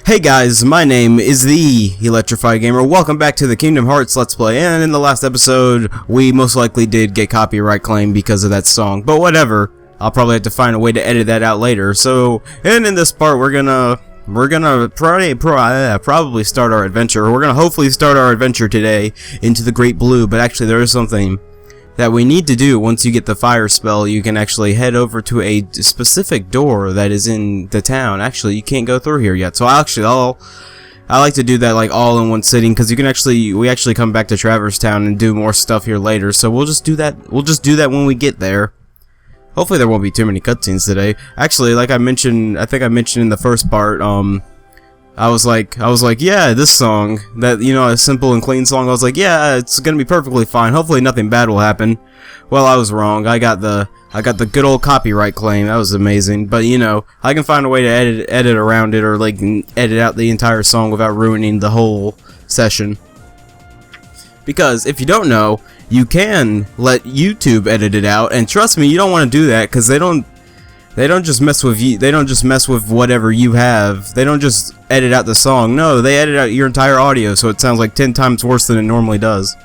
Hey guys, my name is the Electrified Gamer. Welcome back to the Kingdom Hearts Let's Play. And in the last episode, we most likely did get copyright claim because of that song. But whatever, I'll probably have to find a way to edit that out later. So, and in this part, we're gonna probably start our adventure. We're gonna hopefully start our adventure today into the Great Blue. But actually, there is something that we need to do. Once you get the fire spell, you can actually head over to a specific door that is in the town. Actually, you can't go through here yet, so I like to do that like all in one sitting, because we actually come back to Traverse Town and do more stuff here later. So we'll just do that when we get there. Hopefully there won't be too many cutscenes today. Actually, like I think I mentioned in the first part, I was like, yeah, this song, that, you know, a simple and clean song, I was like, yeah, it's gonna be perfectly fine. Hopefully nothing bad will happen. Well, I was wrong. I got the good old copyright claim. That was amazing. But, you know, I can find a way to edit around it, or like edit out the entire song without ruining the whole session. Because if you don't know, you can let YouTube edit it out, and trust me, you don't want to do that, because they don't just mess with you. They don't just mess with whatever you have. They don't just edit out the song. No, they edit out your entire audio, so it sounds like 10 times worse than it normally does.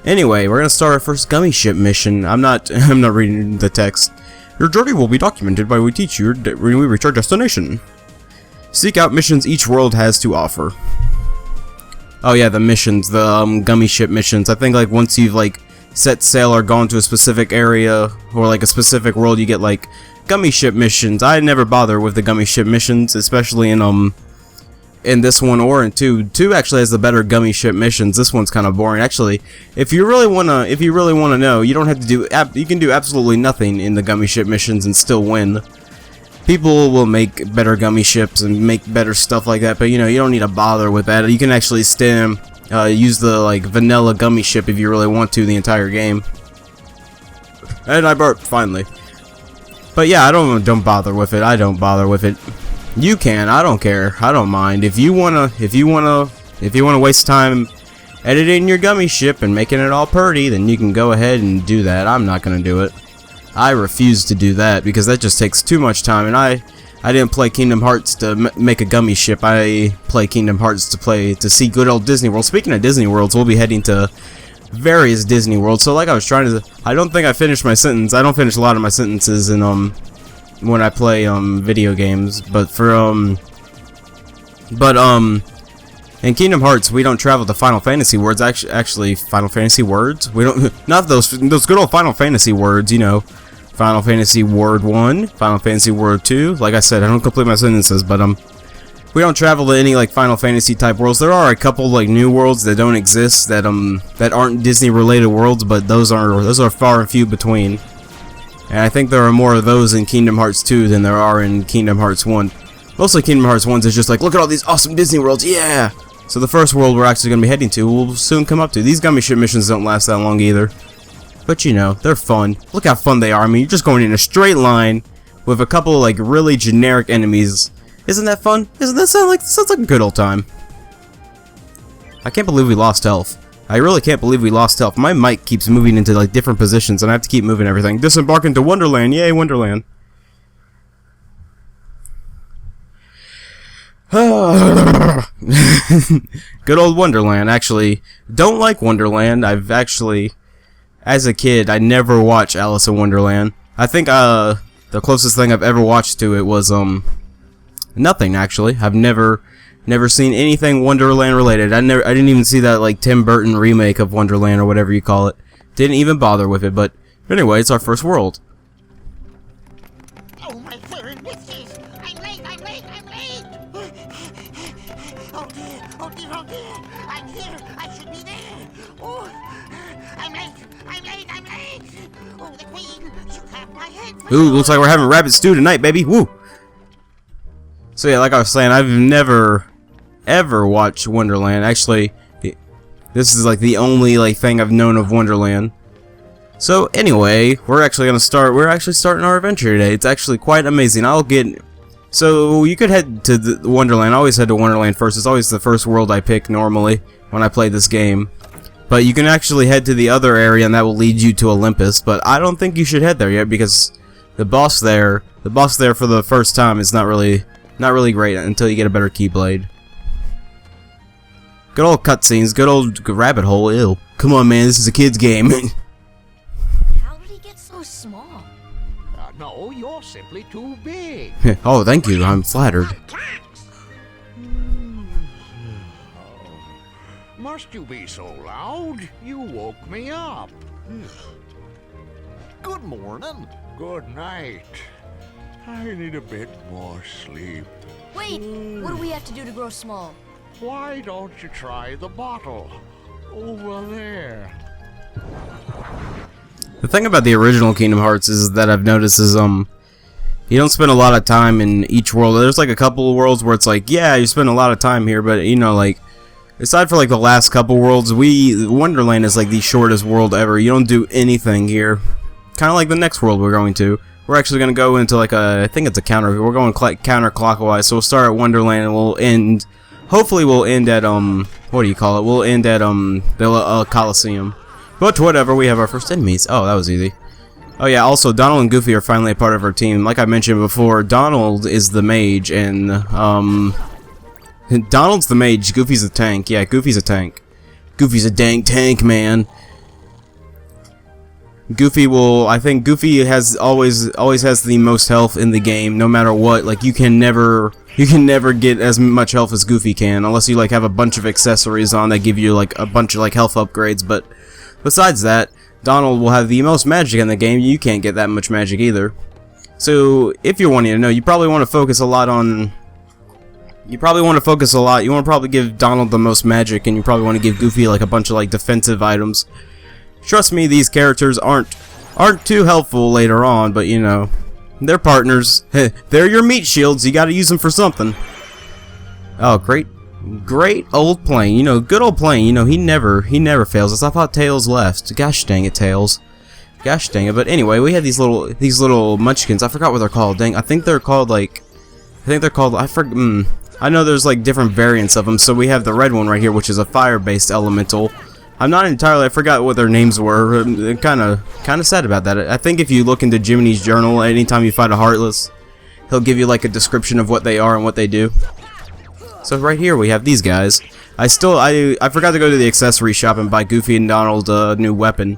Anyway, we're gonna start our first gummy ship mission. I'm not reading the text. Your journey will be documented by we teach you when we reach our destination. Seek out missions each world has to offer. Oh yeah, the missions, the gummy ship missions. I think like once you've like set sail or gone to a specific area or like a specific world, you get like gummy ship missions. I never bother with the gummy ship missions, especially in this one or in 2. 2 actually has the better gummy ship missions. This one's kind of boring. Actually, if you really wanna know, you don't have to do. You can do absolutely nothing in the gummy ship missions and still win. People will make better gummy ships and make better stuff like that, but you know, you don't need to bother with that. You can actually use the like vanilla gummy ship if you really want to the entire game. And I burped finally. But yeah, I don't bother with it. I don't bother with it. You can. I don't care. I don't mind. If you wanna waste time editing your gummy ship and making it all pretty, then you can go ahead and do that. I'm not gonna do it. I refuse to do that because that just takes too much time. And I didn't play Kingdom Hearts to make a gummy ship. I play Kingdom Hearts to see good old Disney World. Speaking of Disney Worlds, we'll be heading to various Disney Worlds. So like I was trying to, I don't think I finished my sentence. I don't finish a lot of my sentences in when I play video games, but in Kingdom Hearts we don't travel to Final Fantasy words. Actually Final Fantasy words. We don't, not those good old Final Fantasy words, you know. Final Fantasy Word 1, Final Fantasy Word 2. Like I said, I don't complete my sentences, but we don't travel to any like Final Fantasy type worlds. There are a couple like new worlds that don't exist that aren't Disney related worlds, but those are far and few between. And I think there are more of those in Kingdom Hearts 2 than there are in Kingdom Hearts 1. Mostly Kingdom Hearts 1 is just like, look at all these awesome Disney worlds, yeah! So the first world we're actually going to be heading to, we'll soon come up to. These gummy ship missions don't last that long either. But you know, they're fun. Look how fun they are. I mean, you're just going in a straight line with a couple of like really generic enemies. Isn't that fun? Sounds like a good old time. I can't believe we lost health. I really can't believe we lost health. My mic keeps moving into like different positions and I have to keep moving everything. Disembark into Wonderland. Yay, Wonderland. Good old Wonderland. Actually, don't like Wonderland. I've actually, as a kid, I never watched Alice in Wonderland. I think the closest thing I've ever watched to it was nothing actually. I've never seen anything Wonderland related. I didn't even see that like Tim Burton remake of Wonderland or whatever you call it. Didn't even bother with it. But anyway, it's our first world. Oh my word, whiskies! I'm late! Oh dear! I'm here! I should be there! Oh, I'm late! Oh, the queen! She clapped my head! Ooh, looks like we're having rabbit stew tonight, baby! Woo! So yeah, like I was saying, I've never ever watched Wonderland. Actually, this is like the only like thing I've known of Wonderland. So anyway, we're actually starting our adventure today. It's actually quite amazing. So you could head to the Wonderland. I always head to Wonderland first. It's always the first world I pick normally when I play this game. But you can actually head to the other area and that will lead you to Olympus, but I don't think you should head there yet because the boss there for the first time is not really Not really great until you get a better Keyblade. Good old cutscenes, good old rabbit hole. Ew. Come on, man, this is a kid's game. How did he get so small? No, you're simply too big. Oh, thank you. I'm flattered. Must you be so loud? You woke me up. Good morning. Good night. I need a bit more sleep. Wait, what do we have to do to grow small? Why don't you try the bottle? Over there. The thing about the original Kingdom Hearts is that I've noticed is you don't spend a lot of time in each world. There's like a couple of worlds where it's like, yeah, you spend a lot of time here, but you know, like aside for like the last couple worlds, Wonderland is like the shortest world ever. You don't do anything here. Kind of like the next world we're going to. We're actually going to go into like I think it's a we're going counterclockwise. So we'll start at Wonderland and we'll end. Hopefully we'll end at what do you call it? We'll end at the Coliseum. But whatever, we have our first enemies. Oh, that was easy. Oh yeah, also Donald and Goofy are finally a part of our team. Like I mentioned before, Donald is the mage and Donald's the mage, Goofy's the tank. Yeah, Goofy's a tank. Goofy's a dang tank, man. I think Goofy has always has the most health in the game, no matter what. Like you can never get as much health as Goofy can, unless you like have a bunch of accessories on that give you like a bunch of like health upgrades. But besides that, Donald will have the most magic in the game. You can't get that much magic either. So if you're wanting to know, you probably want to focus a lot on. You want to probably give Donald the most magic, and you probably want to give Goofy like a bunch of like defensive items. Trust me, these characters aren't too helpful later on, but you know, they're partners. They're your meat shields. You got to use them for something. Oh, great old Plane. You know, good old Plane. You know, he never fails us. I thought Tails left. Gosh dang it, Tails. Gosh dang it. But anyway, we have these little munchkins. I forgot what they're called. Dang, I think they're called. I know there's like different variants of them. So we have the red one right here, which is a fire-based elemental. I'm not entirely. I forgot what their names were. Kind of sad about that. I think if you look into Jiminy's journal, anytime you fight a Heartless, he'll give you like a description of what they are and what they do. So right here we have these guys. I forgot to go to the accessory shop and buy Goofy and Donald a new weapon.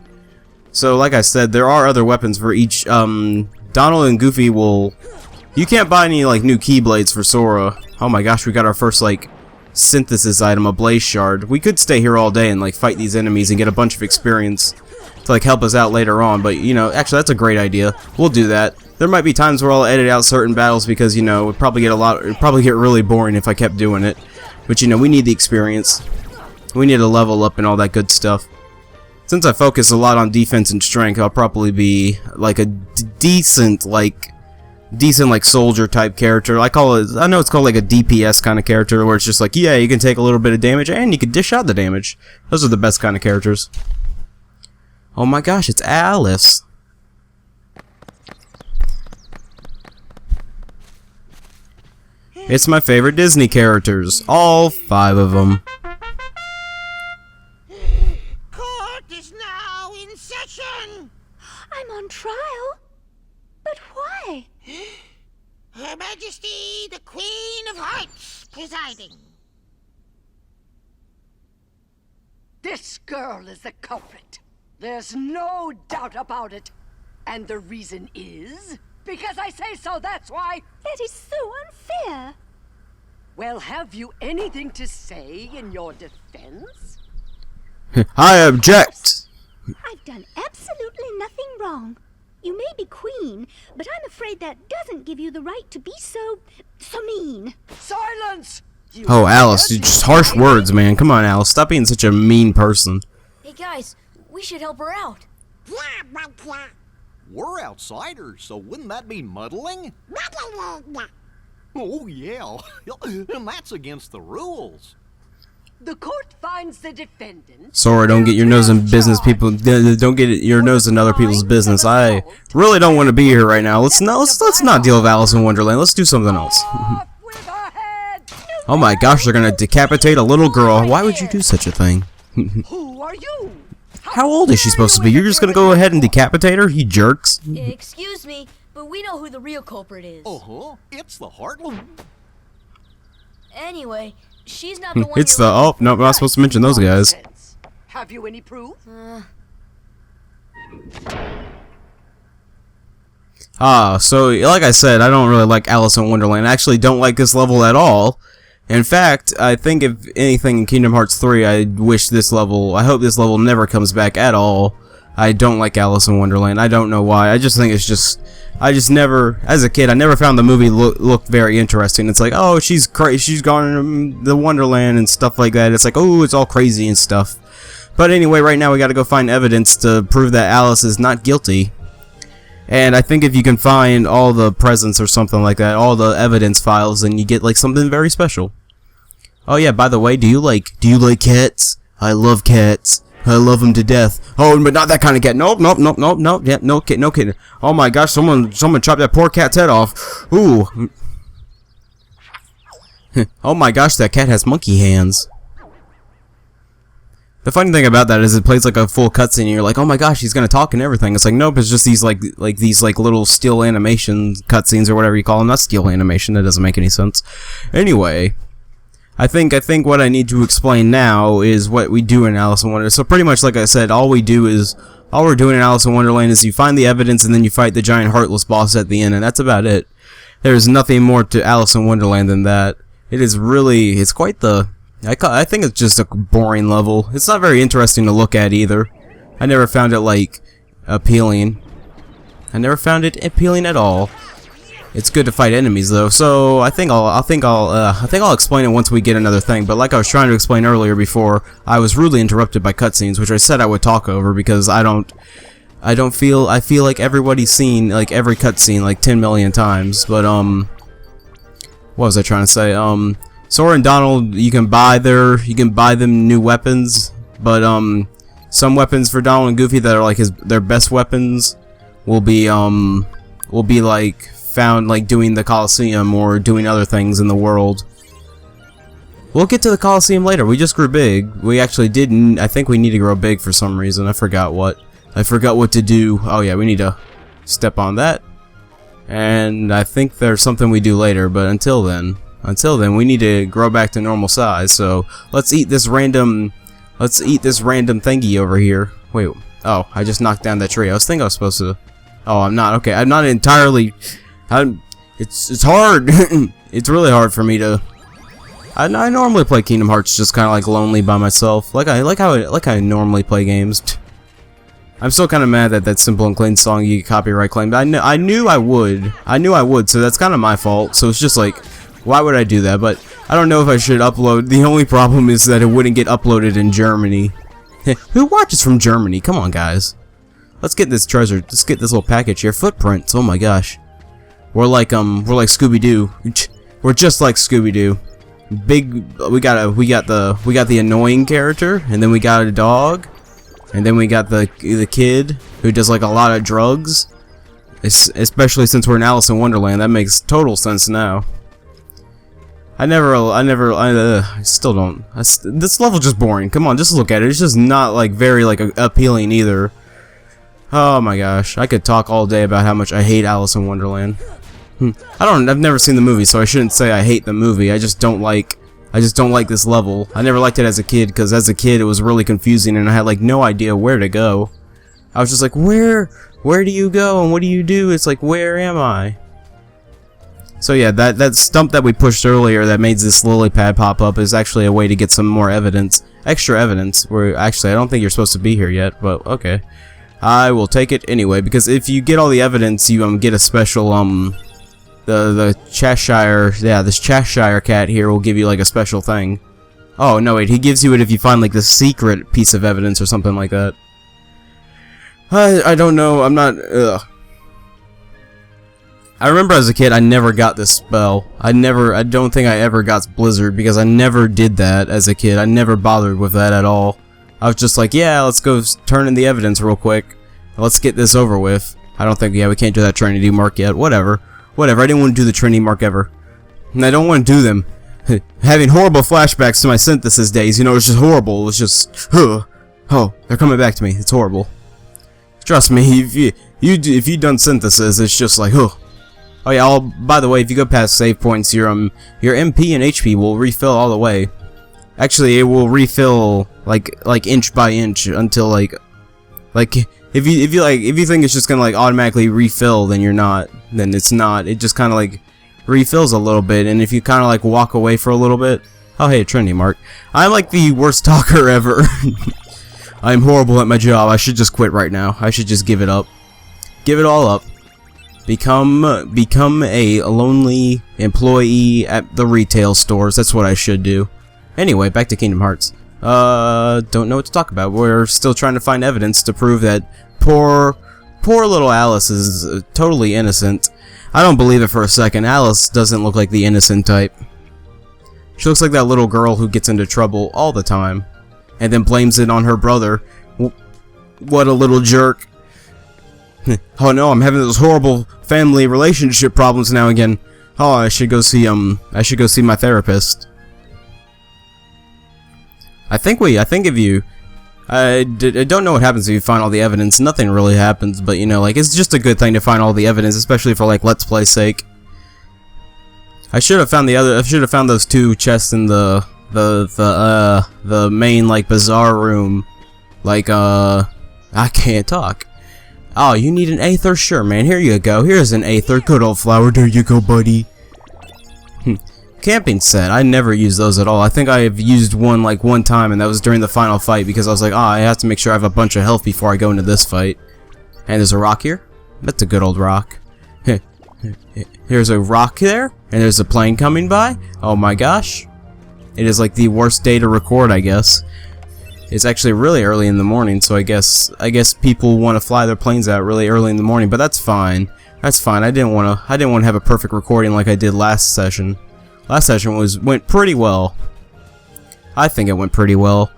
So like I said, there are other weapons for each. Donald and Goofy will. You can't buy any like new Keyblades for Sora. Oh my gosh, we got our first like synthesis item, a Blaze Shard. We could stay here all day and like fight these enemies and get a bunch of experience to like help us out later on, but you know, actually that's a great idea. We'll do that. There might be times where I'll edit out certain battles because you know, it'd probably get really boring if I kept doing it. But you know, we need the experience. We need to level up and all that good stuff. Since I focus a lot on defense and strength, I'll probably be like a decent like soldier type character. I know it's called like a DPS kind of character where it's just like, yeah, you can take a little bit of damage and you can dish out the damage. Those are the best kind of characters. Oh my gosh, it's Alice. It's my favorite Disney characters, all 5 of them. Court is now in session. I'm on trial? But why? Her Majesty, the Queen of Hearts, presiding. This girl is the culprit. There's no doubt about it. And the reason is... because I say so, that's why. That is so unfair. Well, have you anything to say in your defense? I object. I've done absolutely nothing wrong. You may be queen, but I'm afraid that doesn't give you the right to be so mean. Silence! You Oh, Alice, just harsh words, man. Come on, Alice. Stop being such a mean person. Hey guys, we should help her out. Blah, blah, blah. We're outsiders, so wouldn't that be muddling? Blah, blah, blah, blah. Oh, yeah. And that's against the rules. The court finds the defendant... Sora, don't get your nose in business, people. Don't get your nose in other people's business. I really don't want to be here right now. Let's not deal with Alice in Wonderland. Let's do something else. Off with her head! Oh my gosh, they're gonna decapitate a little girl. Why would you do such a thing? Who are you? How old is she supposed to be? You're just gonna go ahead and decapitate her, you jerks? Excuse me, but we know who the real culprit is. Uh-huh. It's the Heartless. Anyway, she's not the one. It's the oh no, I'm not supposed to mention those guys. Nonsense. Have you any proof? So like I said, I don't really like Alice in Wonderland. I actually don't like this level at all. In fact, I think if anything in Kingdom Hearts 3, I hope this level never comes back at all. I don't like Alice in Wonderland. I don't know why. I just think it's just, I just never, as a kid, I never found the movie look very interesting. It's like, oh, she's gone to the Wonderland and stuff like that. It's like, oh, it's all crazy and stuff. But anyway, right now we gotta go find evidence to prove that Alice is not guilty. And I think if you can find all the presents or something like that, all the evidence files, then you get like something very special. Oh yeah, by the way, do you like cats? I love cats. I love them to death. Oh, but not that kind of cat. Nope. Yeah, no kid. Oh my gosh, someone chopped that poor cat's head off. Ooh. Oh my gosh, that cat has monkey hands. The funny thing about that is it plays like a full cutscene and you're like, oh my gosh, he's gonna talk and everything. It's like, nope, it's just these these little still animation cutscenes or whatever you call them. Not still animation, that doesn't make any sense. Anyway, I think what I need to explain now is what we do in Alice in Wonderland. So pretty much like I said, all we're doing in Alice in Wonderland is you find the evidence and then you fight the giant heartless boss at the end, and that's about it. There's nothing more to Alice in Wonderland than that. It's quite the, I think it's just a boring level. It's not very interesting to look at either. I never found it like appealing. I never found it appealing at all. It's good to fight enemies though, so I think I'll explain it once we get another thing. But like I was trying to explain earlier before, I was rudely interrupted by cutscenes, which I said I would talk over because I feel like everybody's seen like every cutscene like 10 million times. But what was I trying to say? Sora and Donald, you can buy them new weapons, but some weapons for Donald and Goofy that are like their best weapons will be like found like doing the Coliseum or doing other things in the world. We'll get to the Coliseum later. We just grew big. We actually didn't. I think we need to grow big for some reason. I forgot what to do. Oh yeah, we need to step on that. And I think there's something we do later, but until then we need to grow back to normal size. So let's eat this random thingy over here. Wait, oh, I just knocked down that tree. I was supposed to. Oh, I'm not. Okay, I'm not entirely. It's hard. It's really hard for me to. I normally play Kingdom Hearts just kind of like lonely by myself, like I normally play games. I'm still kind of mad that that Simple and Clean song you get copyright claimed. I knew I would. So that's kind of my fault. So it's just like, why would I do that? But I don't know if I should upload. The only problem is that it wouldn't get uploaded in Germany. Who watches from Germany? Come on, guys. Let's get this treasure. Let's get this little package here. Footprints. Oh my gosh. We're like Scooby-Doo. We're just like Scooby-Doo. We got the annoying character, and then we got a dog, and then we got the kid who does like a lot of drugs. Especially since we're in Alice in Wonderland, that makes total sense now. I still don't. This level's just boring. Come on, just look at it. It's just not like very like appealing either. Oh my gosh, I could talk all day about how much I hate Alice in Wonderland. I've never seen the movie, so I shouldn't say I hate the movie. I just don't like this level. I never liked it as a kid, because as a kid it was really confusing and I had like no idea where to go. I was just like, where do you go and what do you do? It's like, where am I? So yeah, that stump that we pushed earlier that made this lily pad pop up is actually a way to get some more evidence, extra evidence. Where actually I don't think you're supposed to be here yet, but okay. I will take it anyway, because if you get all the evidence, you get a special the Cheshire, yeah, this Cheshire cat here will give you like a special thing. Oh no, wait, he gives you it if you find like the secret piece of evidence or something like that. I don't know, I'm not, I remember as a kid I never got this spell. I don't think I ever got Blizzard because I never did that as a kid. I never bothered with that at all. I was just like, yeah, let's go turn in the evidence real quick. Let's get this over with. I don't think, yeah, we can't do that Trinity mark yet. Whatever, I didn't want to do the Trinity mark ever. And I don't want to do them. Having horrible flashbacks to my synthesis days, you know, it's just horrible. It's just, oh, they're coming back to me. It's horrible. Trust me, if you done synthesis, it's just like, Oh yeah, by the way, if you go past save points, your MP and HP will refill all the way. Actually, it will refill like inch by inch until like if you think it's just gonna like automatically refill, then you're not. Then it's not. It just kind of like refills a little bit, and if you kind of like walk away for a little bit. Oh hey, Trinity Mark. I'm like the worst talker ever. I'm horrible at my job. I should just quit right now. I should just give it up. Give it all up. Become a lonely employee at the retail stores. That's what I should do. Anyway, back to Kingdom Hearts. Don't know what to talk about. We're still trying to find evidence to prove that poor little Alice is totally innocent. I don't believe it for a second. Alice doesn't look like the innocent type. She looks like that little girl who gets into trouble all the time, and then blames it on her brother. What a little jerk. Oh no, I'm having those horrible family relationship problems now again. Oh, I should go see my therapist. I don't know what happens if you find all the evidence. Nothing really happens, but you know, like, it's just a good thing to find all the evidence, especially for like Let's Play sake. I should have found those two chests in the main like bazaar room. Like I can't talk. Oh, you need an Aether? Sure, man. Here you go. Here's an Aether. Good old flower. There you go, buddy. Camping set. I never use those at all. I think I've used one like one time, and that was during the final fight because I was like, I have to make sure I have a bunch of health before I go into this fight. And there's a rock here. That's a good old rock. Here's a rock there, and there's a plane coming by. Oh my gosh. It is like the worst day to record, I guess. It's actually really early in the morning, so I guess people want to fly their planes out really early in the morning, but that's fine. That's fine. I didn't want to have a perfect recording like I did last session. Last session went pretty well. I think it went pretty well.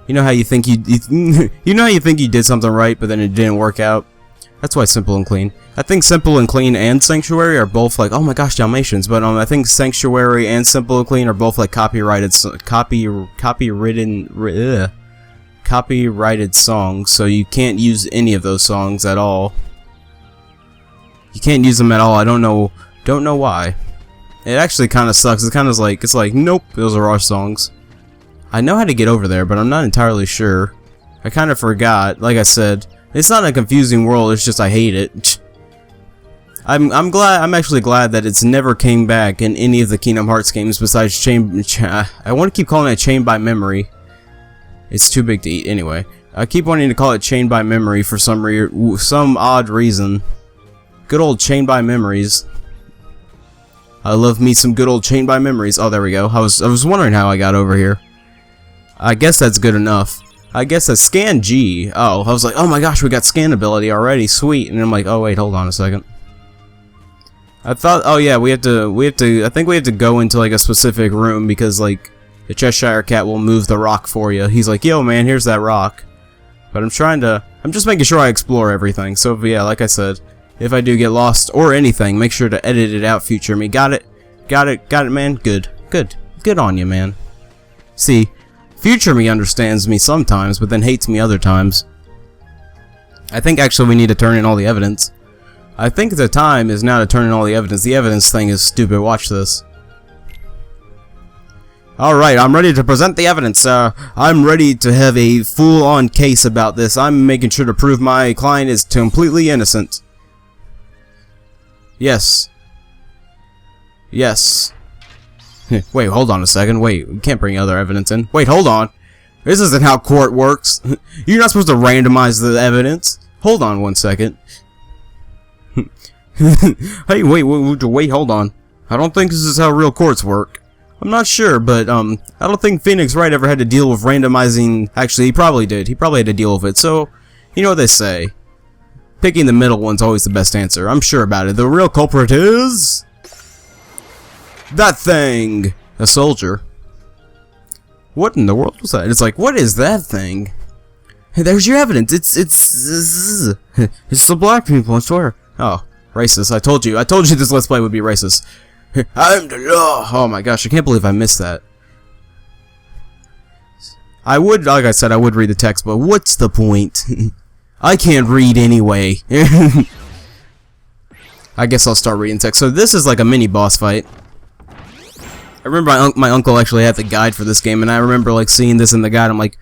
You know how you think you know how you think you did something right, but then it didn't work out. That's why Simple and Clean. I think Simple and Clean and Sanctuary are both like, oh my gosh, Dalmatians. But I think Sanctuary and Simple and Clean are both like copyrighted songs, so you can't use any of those songs at all. You can't use them at all. I don't know why. It actually kind of sucks. It's like nope, those are our songs. I know how to get over there, but I'm not entirely sure. I kind of forgot. Like I said, it's not a confusing world. It's just I hate it. I'm actually glad that it's never came back in any of the Kingdom Hearts games besides I want to keep calling it Chained by Memory. It's too big to eat anyway. I keep wanting to call it Chained by Memory for some odd reason. Good old Chained by Memories. I love me some good old Chained by Memories. Oh, there we go. I was wondering how I got over here. I guess that's good enough. I guess that's Scan G. Oh, I was like, oh my gosh, we got scan ability already. Sweet. And I'm like, oh wait, hold on a second. I thought, oh yeah, I think we have to go into like a specific room because like the Cheshire Cat will move the rock for you. He's like, yo man, here's that rock. But I'm just making sure I explore everything. So yeah, like I said, if I do get lost or anything, make sure to edit it out, future me. Got it, man. Good on you, man. See, future me understands me sometimes, but then hates me other times. I think actually we need to turn in all the evidence. I think the time is now to turn in all the evidence. The evidence thing is stupid. Watch this. Alright, I'm ready to present the evidence. I'm ready to have a full-on case about this. I'm making sure to prove my client is completely innocent. Yes. Yes. Wait, hold on a second. Wait, we can't bring other evidence in. Wait, hold on. This isn't how court works. You're not supposed to randomize the evidence. Hold on one second. Hey, wait, hold on. I don't think this is how real courts work. I'm not sure, but, I don't think Phoenix Wright ever had to deal with randomizing. Actually, he probably did. He probably had to deal with it. So, you know what they say. Picking the middle one's always the best answer. I'm sure about it. The real culprit is... that thing! A soldier. What in the world was that? It's like, what is that thing? Hey, there's your evidence. It's the black people, I swear. Oh, racist. I told you this Let's Play would be racist. I'm the law! Oh my gosh, I can't believe I missed that. Like I said, I would read the text, but what's the point? I can't read anyway. I I guess I'll start reading text. So this is like a mini boss fight. I remember my uncle actually had the guide for this game, and I remember like seeing this in the guide. I'm like,